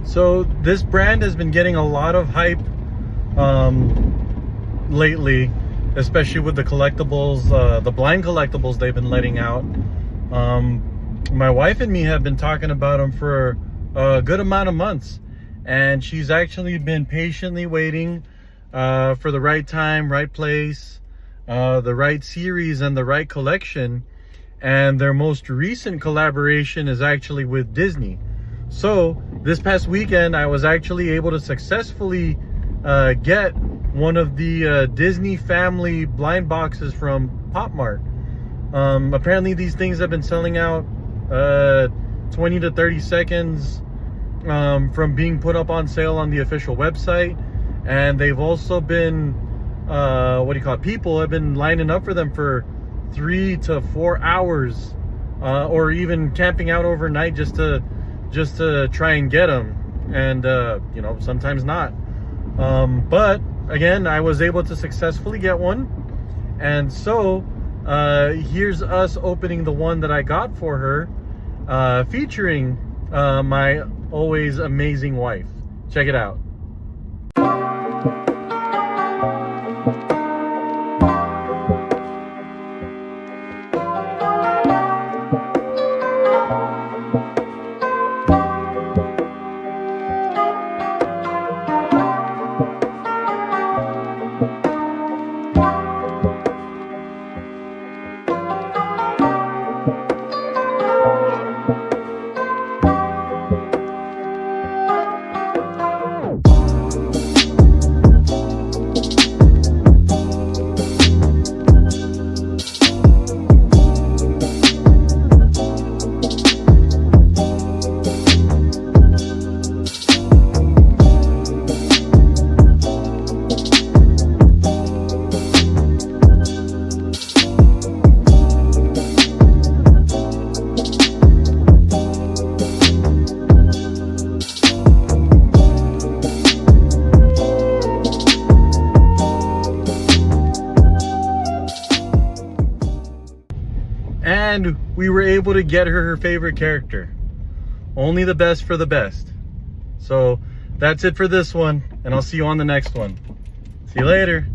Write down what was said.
So this brand has been getting a lot of hype lately, especially with the collectibles, the blind collectibles they've been letting out. My wife and me have been talking about them for a good amount of months, and she's actually been patiently waiting for the right time, right place, the right series and the right collection. And their most recent collaboration is actually with Disney. So this past weekend I was actually able to successfully get one of the Disney family blind boxes from Pop Mart. Apparently these things have been selling out 20 to 30 seconds from being put up on sale on the official website. And they've also been people have been lining up for them for 3 to 4 hours, or even camping out overnight just to try and get them. And you know, sometimes not, but again, I was able to successfully get one. And so here's us opening the one that I got for her, featuring my always amazing wife. Check it out. And we were able to get her favorite character. Only the best for the best. So that's it for this one, and I'll see you on the next one. See you later.